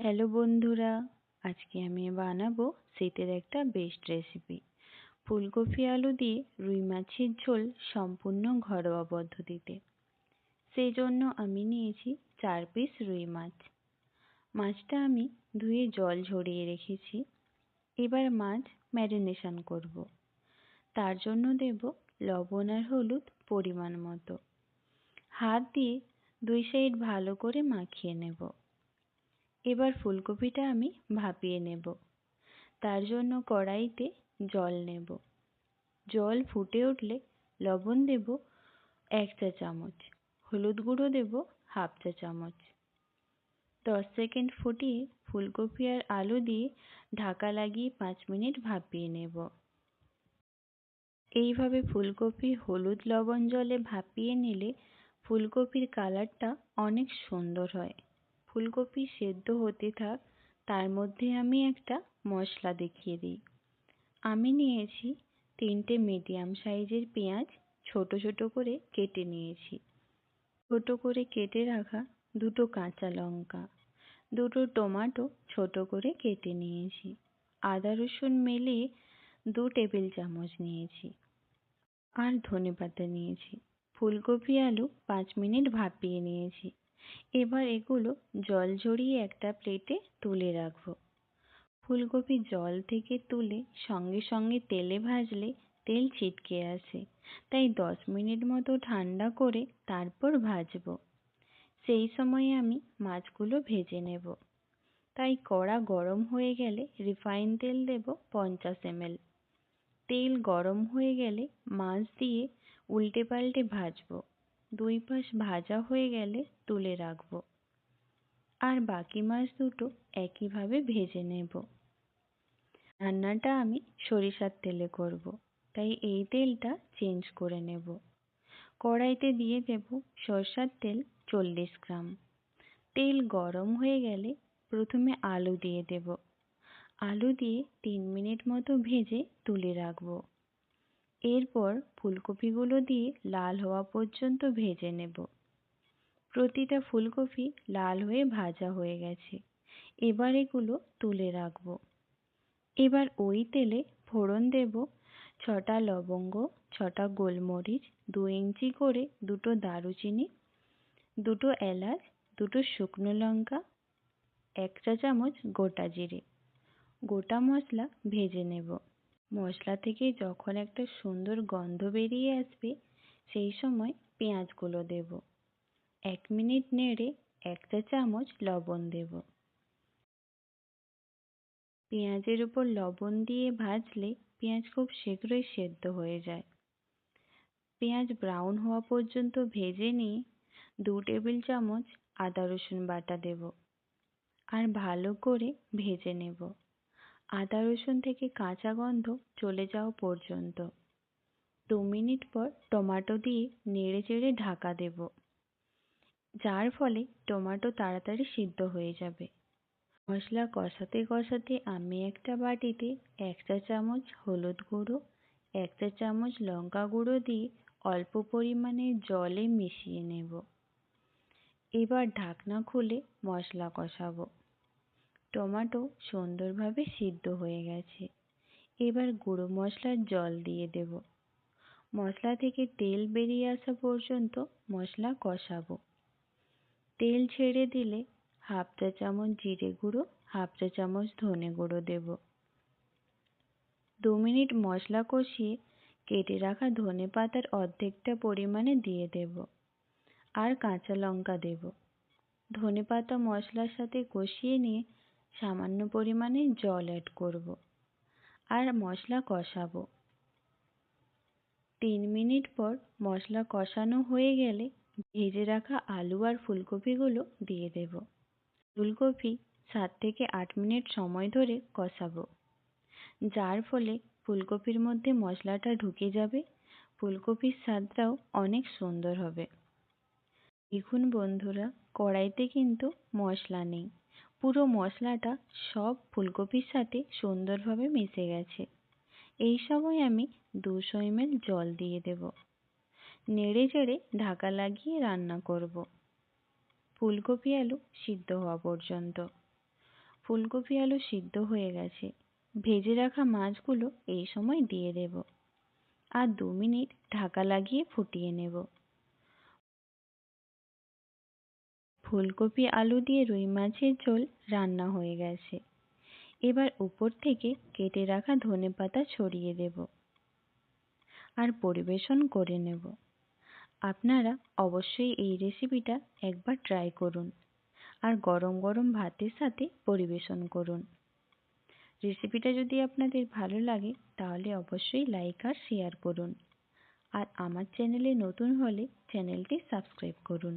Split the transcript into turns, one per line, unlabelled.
Hello বন্ধুরা, আজকে আমি বানাবো শীতের একটা বেস্ট রেসিপি। ফুলকপি আলু দিয়ে রুই মাছের ঝোল সম্পূর্ণ ঘরোয়া পদ্ধতিতে। সেই জন্য আমি নিয়েছি 4 পিস রুই মাছ। মাছটা আমি ধুয়ে জল ঝরিয়ে রেখেছি। এবার মাছ ম্যারিনেশন করব। তার জন্য দেব লবণ আর হলুদ পরিমাণ মতো। হাত দিয়ে 2 সাইড ভালো করে মাখিয়ে নেব। এবার ফুলকপিটা আমি ভাপিয়ে নেব। তার জন্য কড়াইতে জল নেব। জল ফুটে উঠলে লবণ দেব 1 চা চামচ, হলুদ গুঁড়ো দেব 1/2 চা চামচ। 10 সেকেন্ড ফুটিয়ে ফুলকপি আর আলু দিয়ে ঢাকা লাগিয়ে 5 মিনিট ভাপিয়ে নেব। এইভাবে ফুলকপি হলুদ লবণ জলে ভাপিয়ে নিলে ফুলকপির কালারটা অনেক সুন্দর হয়। ফুলকপি সেদ্ধ হতে থাক, তার মধ্যে আমি একটা মশলা দেখিয়ে দিই। আমি নিয়েছি 3টে মিডিয়াম সাইজের পেঁয়াজ, ছোট ছোট করে কেটে নিয়েছি। ছোট করে কেটে রাখা 2টো কাঁচা লঙ্কা, 2টো টমেটো ছোট করে কেটে নিয়েছি। আদা রসুন মিলিয়ে 2 টেবিল চামচ নিয়েছি আর ধনেপাতা নিয়েছি। ফুলকপি আলু 5 মিনিট ভাপিয়ে নিয়েছি। এবার এগুলো জল ঝরিয়ে একটা প্লেটে তুলে রাখবো। ফুলকপি জল থেকে তুলে সঙ্গে সঙ্গে তেলে ভাজলে তেল ছিটকে আসে, তাই 10 মিনিট মতো ঠান্ডা করে তারপর ভাজবো। সেই সময় আমি মাছগুলো ভেজে নেব। তাই কড়া গরম হয়ে গেলে রিফাইন তেল দেব 50 ml। তেল গরম হয়ে গেলে মাছ দিয়ে উল্টে পাল্টে ভাজবো। 2 পাশ ভাজা হয়ে গেলে তুলে রাখবো। আর বাকি মাছ দুটো একইভাবে ভেজে নেব। রান্নাটা আমি সরিষার তেলে করব, তাই এই তেলটা চেঞ্জ করে নেব। কড়াইতে দিয়ে দেব সরষার তেল 40 গ্রাম। তেল গরম হয়ে গেলে প্রথমে আলু দিয়ে দেব। আলু দিয়ে 3 মিনিট মতো ভেজে তুলে রাখবো। এরপর ফুলকপিগুলো দিয়ে লাল হওয়া পর্যন্ত ভেজে নেব। প্রতিটা ফুলকপি লাল হয়ে ভাজা হয়ে গেছে। এবার এগুলো তুলে রাখবো। এবার ওই তেলে ফোড়ন দেব 6টা লবঙ্গ, 6টা গোলমরিচ, 2 ইঞ্চি করে 2টো দারুচিনি, 2টো এলাচ, 2টো শুকনো লঙ্কা, 1 চা চামচ গোটা জিরে। গোটা মশলা ভেজে নেব। মশলা থেকে যখন একটা সুন্দর গন্ধ বেরিয়ে আসবে, সেই সময় পেঁয়াজগুলো দেব। 1 মিনিট নেড়ে 1 চা চামচ লবণ দেব। পেঁয়াজের উপর লবণ দিয়ে ভাজলে পেঁয়াজ খুব শীঘ্রই সেদ্ধ হয়ে যায়। পেঁয়াজ ব্রাউন হওয়া পর্যন্ত ভেজে নিয়ে 2 টেবিল চামচ আদা রসুন বাটা দেব আর ভালো করে ভেজে নেব। আদা রসুন থেকে কাঁচা গন্ধ চলে যাওয়া পর্যন্ত। 2 মিনিট পর টমেটো দিয়ে নেড়ে চেড়ে ঢাকা দেব, যার ফলে টমেটো তাড়াতাড়ি সিদ্ধ হয়ে যাবে। মশলা কষাতে কষাতে আমি একটা বাটিতে 1 চা চামচ হলুদ গুঁড়ো, 1 চা চামচ লঙ্কা গুঁড়ো দিয়ে অল্প পরিমাণে জলে মিশিয়ে নেব। এবার ঢাকনা খুলে মশলা কষাবো। টমেটো সুন্দরভাবে সিদ্ধ হয়ে গেছে। এবার গুঁড়ো মশলার জল দিয়ে দেব। মশলা থেকে তেল বেরিয়ে আসা পর্যন্ত মশলা কষাবো। তেল ছেড়ে দিলে 1/2 চা চামচ জিরে গুঁড়ো, 1/2 চা চামচ ধনে গুঁড়ো দেব। 2 মিনিট মশলা কষিয়ে কেটে রাখা ধনেপাতার অর্ধেকটা পরিমাণে দিয়ে দেব আর কাঁচা লঙ্কা দেব। ধনেপাতা মশলার সাথে কষিয়ে নিয়ে সামান্য পরিমাণে জল অ্যাড করব আর মশলা কষাবো। 3 মিনিট পর মশলা কষানো হয়ে গেলে ভেজে রাখা আলু আর ফুলকপিগুলো দিয়ে দেব। ফুলকপি 7 থেকে 8 মিনিট সময় ধরে কষাবো, যার ফলে ফুলকপির মধ্যে মশলাটা ঢুকে যাবে। ফুলকপির স্বাদটাও অনেক সুন্দর হবে। দেখুন বন্ধুরা, কড়াইতে কিন্তু মশলা নেই। পুরো মশলাটা সব ফুলকপির সাথে সুন্দরভাবে মিশে গেছে। এই সময় আমি 200 ml জল দিয়ে দেব। নেড়ে চেড়ে ঢাকা লাগিয়ে রান্না করব ফুলকপি আলু সিদ্ধ হওয়া পর্যন্ত। ফুলকপি আলু সিদ্ধ হয়ে গেছে। ভেজে রাখা মাছগুলো এই সময় দিয়ে দেব আর 2 মিনিট ঢাকা লাগিয়ে ফুটিয়ে নেব। ফুলকপি আলু দিয়ে রুই মাছের ঝোল রান্না হয়ে গেছে। এবার উপর থেকে কেটে রাখা ধনেপাতা ছড়িয়ে দেব আর পরিবেশন করে নেব। আপনারা অবশ্যই এই রেসিপিটা একবার ট্রাই করুন আর গরম গরম ভাতের সাথে পরিবেশন করুন। রেসিপিটা যদি আপনাদের ভালো লাগে তাহলে অবশ্যই লাইক আর শেয়ার করুন আর আমার চ্যানেলে নতুন হলে চ্যানেলটি সাবস্ক্রাইব করুন।